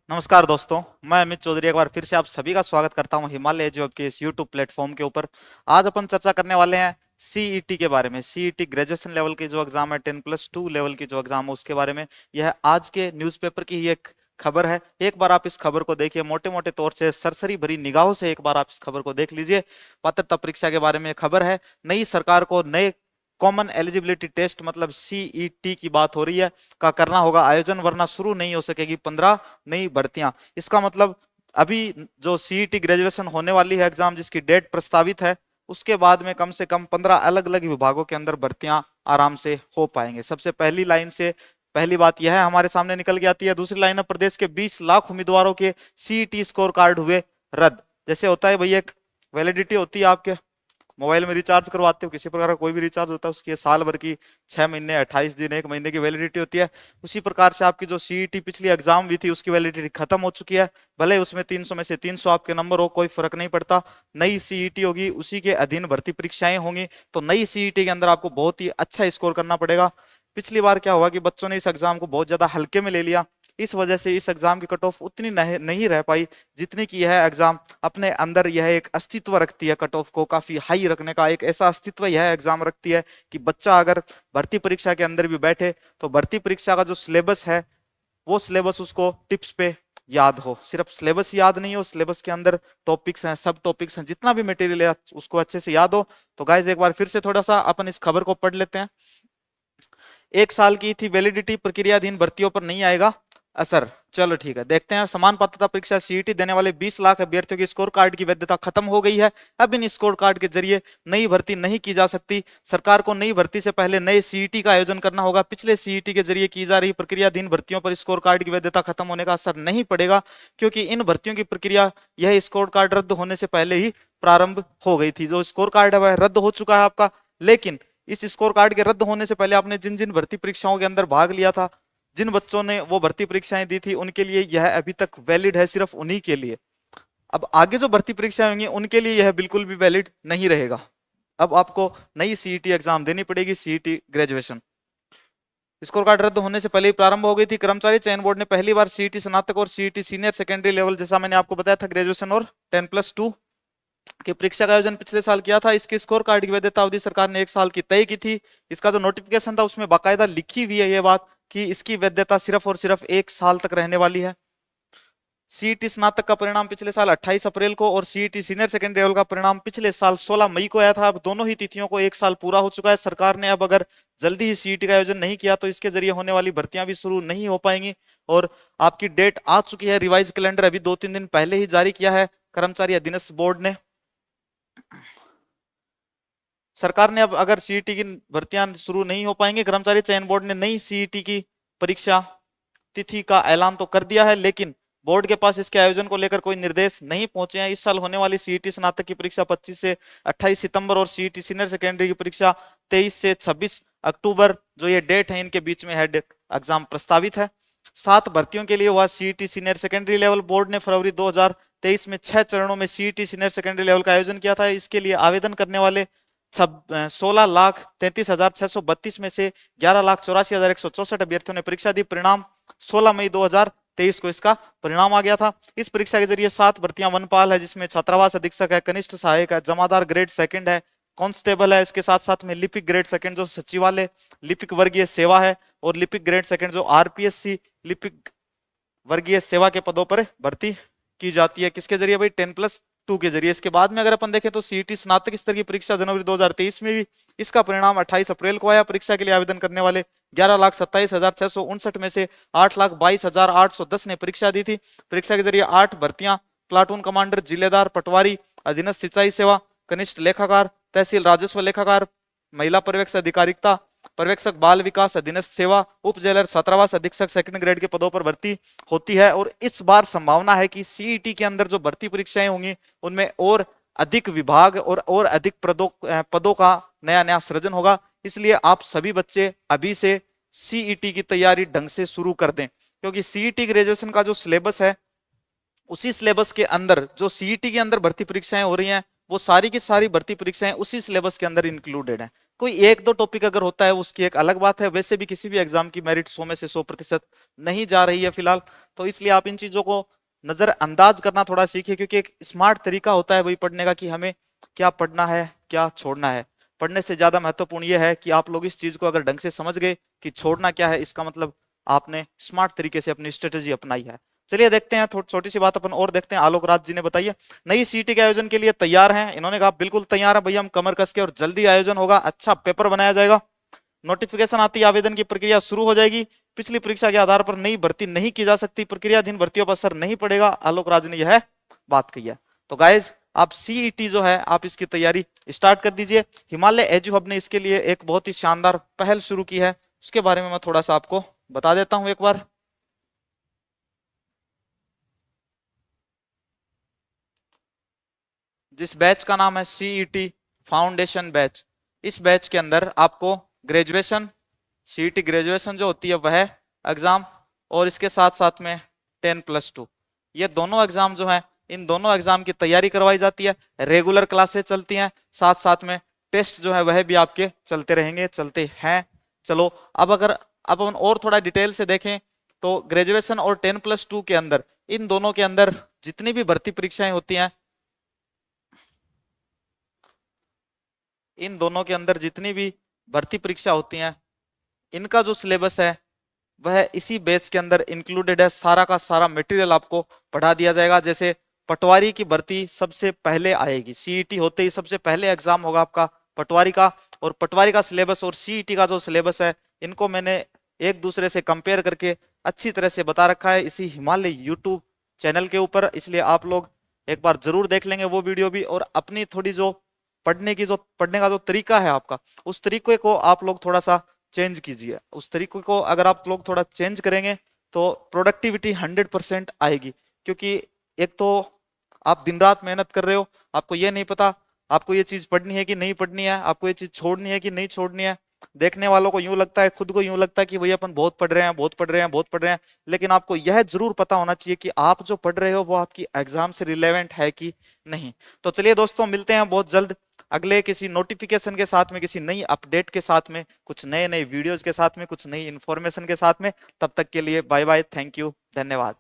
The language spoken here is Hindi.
नमस्कार दोस्तों। मैं अमित चौधरी एक बार फिर से आप सभी का स्वागत करता हूं हिमालय जॉब के इस यूट्यूब प्लेटफॉर्म के ऊपर। आज अपन चर्चा करने वाले हैं सीईटी के बारे में। सीईटी ग्रेजुएशन लेवल की जो एग्जाम है, 10+2 लेवल की जो एग्जाम है उसके बारे में। यह आज के न्यूज़पेपर की ही एक खबर है। एक बार आप इस खबर को देखिए, मोटे मोटे तौर से सरसरी भरी निगाहों से एक बार आप इस खबर को देख लीजिए। पात्रता परीक्षा के बारे में खबर है। नई सरकार को नए कॉमन एलिजिबिलिटी टेस्ट मतलब सीईटी की बात हो रही है का करना होगा आयोजन, वरना शुरू नहीं हो सकेगी 15 नई भर्तियां। इसका मतलब अभी जो सीईटी ग्रेजुएशन होने वाली है एग्जाम, जिसकी डेट प्रस्तावित है, उसके बाद में कम से कम 15 अलग अलग विभागों के अंदर भर्तियां आराम से हो पाएंगे। सबसे पहली लाइन से पहली बात यह है हमारे सामने निकल के आती है। दूसरी लाइन है, प्रदेश के 20 लाख उम्मीदवारों के सीईटी स्कोर कार्ड हुए रद्द। जैसे होता है भाई, एक वैलिडिटी होती है, आपके मोबाइल में रिचार्ज करवाते हो, किसी प्रकार का कोई भी रिचार्ज होता है, उसकी साल भर की 6 महीने 28 दिन 1 महीने की वैलिडिटी होती है। उसी प्रकार से आपकी जो सीईटी पिछली एग्जाम हुई थी उसकी वैलिडिटी खत्म हो चुकी है। भले उसमें 300 में से 300 आपके नंबर हो, कोई फर्क नहीं पड़ता। नई सीईटी होगी, उसी के अधीन भर्ती परीक्षाएं होंगी। तो नई सीईटी के अंदर आपको बहुत ही अच्छा स्कोर करना पड़ेगा। पिछली बार क्या हुआ कि बच्चों ने इस एग्जाम को बहुत ज्यादा हल्के में ले लिया। इस वजह से इस एग्जाम की कट ऑफ उतनी नहीं रह पाई जितनी की यह एग्जाम अपने अंदर यह एक अस्तित्व रखती है। कट ऑफ को काफी हाई रखने का एक ऐसा अस्तित्व यह एग्जाम रखती है कि बच्चा अगर भर्ती परीक्षा के अंदर भी बैठे तो भर्ती परीक्षा का जो सिलेबस है वो सिलेबस उसको टिप्स पे याद हो। सिर्फ सिलेबस याद नहीं हो, सिलेबस के अंदर टॉपिक्स हैं, सब टॉपिक्स हैं, जितना भी मटेरियल है उसको अच्छे से याद हो। तो गाइज एक बार फिर से थोड़ा सा अपन इस खबर को पढ़ लेते हैं। 1 साल की थी वैलिडिटी, प्रक्रियाधीन भर्तियों पर नहीं आएगा असर। चलो ठीक है, देखते हैं। समान पात्रता परीक्षा सीईटी देने वाले 20 लाख अभ्यर्थियों की स्कोर कार्ड की वैधता खत्म हो गई है। अब इन स्कोर कार्ड के जरिए नई भर्ती नहीं की जा सकती। सरकार को नई भर्ती से पहले नए सीईटी का आयोजन करना होगा। पिछले सीईटी के जरिए की जा रही प्रक्रियाधीन भर्तियों पर स्कोर कार्ड की वैधता खत्म होने का असर नहीं पड़ेगा, क्योंकि इन भर्तियों की प्रक्रिया यह स्कोर कार्ड रद्द होने से पहले ही प्रारंभ हो गई थी। जो स्कोर कार्ड है वह रद्द हो चुका है आपका, लेकिन इस स्कोर कार्ड के रद्द होने से पहले आपने जिन जिन भर्ती परीक्षाओं के अंदर भाग लिया था, जिन बच्चों ने वो भर्ती परीक्षाएं दी थी, उनके लिए यह अभी तक वैलिड है, सिर्फ उन्हीं के लिए। अब आगे जो भर्ती परीक्षाएं होंगी उनके लिए यह बिल्कुल भी वैलिड नहीं रहेगा। अब आपको नई सीईटी एग्जाम देनी पड़ेगी, सीईटी ग्रेजुएशन। स्कोर कार्ड रद्द होने से पहले ही प्रारंभ हो गई थी। कर्मचारी चयन बोर्ड ने पहली बार सीईटी स्नातक और सीईटी सीनियर सेकेंडरी लेवल, जैसा मैंने आपको बताया था, ग्रेजुएशन और 10+2 की परीक्षा का आयोजन पिछले साल किया था। इसके स्कोर कार्ड की वैधता अवधि सरकार ने 1 साल की तय की थी। इसका जो नोटिफिकेशन था उसमें बाकायदा लिखी हुई है ये बात कि इसकी वैधता सिर्फ और सिर्फ 1 साल तक रहने वाली है। सीईटी स्नातक का परिणाम पिछले साल 28 अप्रैल को और सीईटी सीनियर सेकेंडरी लेवल का परिणाम पिछले साल 16 मई को आया था। अब दोनों ही तिथियों को 1 साल पूरा हो चुका है। सरकार ने अब अगर जल्दी ही सीईटी का आयोजन नहीं किया तो इसके जरिए होने वाली भर्तियां भी शुरू नहीं हो पाएंगी। और आपकी डेट आ चुकी है। रिवाइज कैलेंडर अभी 2-3 दिन पहले ही जारी किया है कर्मचारी अधीनस्थ बोर्ड ने। सरकार ने अब अगर सीईटी की भर्तियां शुरू नहीं हो पाएंगी, कर्मचारी चयन बोर्ड ने नई सीईटी की परीक्षा तिथि का ऐलान तो कर दिया है, लेकिन बोर्ड के पास इसके आयोजन को लेकर कोई निर्देश नहीं पहुंचे हैं। इस साल होने वाली सीईटी स्नातक की परीक्षा 25 से 28 सितंबर और सीईटी सीनियर सेकेंडरी की परीक्षा 23 से 26 अक्टूबर, जो ये डेट है, इनके बीच में हेड एग्जाम प्रस्तावित है। 7 भर्तियों के लिए हुआ CET senior secondary level. Board ने फरवरी 2023 में 6 चरणों में सीईटी सीनियर सेकेंडरी लेवल का आयोजन किया था। इसके लिए आवेदन करने वाले 16,33,632 में से 11,84,164 अभ्यर्थियों ने परीक्षा दी। परिणाम 16 मई 2023 को इसका परिणाम आ गया था। इस परीक्षा के जरिए 7 भर्तियां वनपाल है, जिसमें छात्रावास अधीक्षक है, कनिष्ठ सहायक है, जमादार ग्रेड सेकंड है, कांस्टेबल है, इसके साथ साथ में लिपिक ग्रेड सेकंड जो सचिवालय लिपिक वर्गीय सेवा है, और लिपिक ग्रेड सेकंड जो आरपीएससी लिपिक वर्गीय सेवा के पदों पर भर्ती की जाती है। किसके जरिए भाई? 10+2 के जरिए। इसके बाद में अगर अपन देखें तो सीईटी स्नातक स्तर की परीक्षा जनवरी 2023 में भी, इसका परिणाम 28 अप्रैल को आया। परीक्षा के लिए आवेदन करने वाले 11,27,659 में से 8,22,810 ने परीक्षा दी थी। परीक्षा के जरिए 8 भर्तियां प्लाटून कमांडर, जिलेदार, पटवारी, अधीनस्थ सिंचाई सेवा, कनिष्ठ लेखाकार, तहसील राजस्व लेखाकार, महिला पर्यवेक्षक अधिकारिता, पर्यवेक्षक बाल विकास अधीनस्थ सेवा, उप जेलर, छात्रावास अधीक्षक सेकंड ग्रेड के पदों पर भर्ती होती है। और इस बार संभावना है कि सीईटी के अंदर जो भर्ती परीक्षाएं होंगी उनमें और अधिक विभाग और अधिक पदों का नया नया सृजन होगा। इसलिए आप सभी बच्चे अभी से सीईटी की तैयारी ढंग से शुरू कर दें, क्योंकि सीईटी ग्रेजुएशन का जो सिलेबस है उसी सिलेबस के अंदर जो सीईटी के अंदर भर्ती परीक्षाएं हो रही हैं वो सारी की सारी भर्ती परीक्षाएं उसी सिलेबस के अंदर इंक्लूडेड है। कोई 1-2 टॉपिक अगर होता है उसकी एक अलग बात है। वैसे भी किसी भी एग्जाम की मेरिट 100 में से 100% नहीं जा रही है फिलहाल। तो इसलिए आप इन चीजों को नजरअंदाज करना थोड़ा सीखिए, क्योंकि एक स्मार्ट तरीका होता है वही पढ़ने का कि हमें क्या पढ़ना है क्या छोड़ना है। पढ़ने से ज्यादा महत्वपूर्ण यह है कि आप लोग इस चीज को अगर ढंग से समझ गए कि छोड़ना क्या है, इसका मतलब आपने स्मार्ट तरीके से अपनी स्ट्रेटेजी अपनाई है। चलिए देखते हैं, थोड़ी छोटी सी बात अपन और देखते हैं। आलोक राज जी ने बताइए, नई सीटी के आयोजन के लिए तैयार हैं? इन्होंने कहा बिल्कुल तैयार है भैया, हम कमर कस के, और जल्दी आयोजन होगा, अच्छा पेपर बनाया जाएगा, नोटिफिकेशन आती है, आवेदन की प्रक्रिया शुरू हो जाएगी, पिछली परीक्षा के आधार पर नई भर्ती नहीं की जा सकती, प्रक्रियाधीन भर्तियों पर असर नहीं पड़ेगा। आलोक राज ने यह बात कही है। तो गाइज आप सीईटी जो है आप इसकी तैयारी स्टार्ट कर दीजिए। हिमालय एजू हब ने इसके लिए एक बहुत ही शानदार पहल शुरू की है, उसके बारे में मैं थोड़ा सा आपको बता देता हूं एक बार। जिस बैच का नाम है सीईटी फाउंडेशन बैच, इस बैच के अंदर आपको ग्रेजुएशन, सीईटी ग्रेजुएशन जो होती है वह एग्जाम, और इसके साथ साथ में 10+2, ये दोनों एग्जाम जो है, इन दोनों एग्जाम की तैयारी करवाई जाती है। रेगुलर क्लासेस चलती हैं, साथ साथ में टेस्ट जो है वह भी आपके चलते रहेंगे, चलते हैं। चलो अब हम और थोड़ा डिटेल से देखें तो ग्रेजुएशन और 10+2 के अंदर, इन दोनों के अंदर जितनी भी भर्ती परीक्षाएं होती हैं, इन दोनों के अंदर जितनी भी भर्ती परीक्षा होती हैं, इनका जो सिलेबस है वह इसी बैच के अंदर इंक्लूडेड है। सारा का सारा मटेरियल आपको पढ़ा दिया जाएगा। जैसे पटवारी की भर्ती सबसे पहले आएगी, सीईटी होते ही सबसे पहले एग्जाम होगा आपका पटवारी का, और पटवारी का सिलेबस और सीईटी का जो सिलेबस है, इनको मैंने एक दूसरे से कंपेयर करके अच्छी तरह से बता रखा है इसी हिमालय यूट्यूब चैनल के ऊपर, इसलिए आप लोग एक बार जरूर देख लेंगे वो वीडियो भी, और अपनी थोड़ी जो पढ़ने का जो तरीका है आपका, उस तरीके को आप लोग थोड़ा सा चेंज कीजिए। उस तरीके को अगर आप लोग थोड़ा चेंज करेंगे तो प्रोडक्टिविटी 100% आएगी। क्योंकि एक तो आप दिन रात मेहनत कर रहे हो, आपको ये नहीं पता आपको ये चीज पढ़नी है कि नहीं पढ़नी है, आपको ये चीज छोड़नी है कि नहीं छोड़नी है। देखने वालों को यूं लगता है, खुद को यूं लगता है कि भैया अपन बहुत पढ़ रहे हैं, बहुत पढ़ रहे हैं, बहुत पढ़ रहे हैं, लेकिन आपको यह जरूर पता होना चाहिए कि आप जो पढ़ रहे हो वो आपकी एग्जाम से रिलेवेंट है कि नहीं। तो चलिए दोस्तों, मिलते हैं बहुत जल्द अगले किसी नोटिफिकेशन के साथ में, किसी नई अपडेट के साथ में, कुछ नए नए वीडियोज के साथ में, कुछ नई इंफॉर्मेशन के साथ में। तब तक के लिए बाय बाय, थैंक यू, धन्यवाद।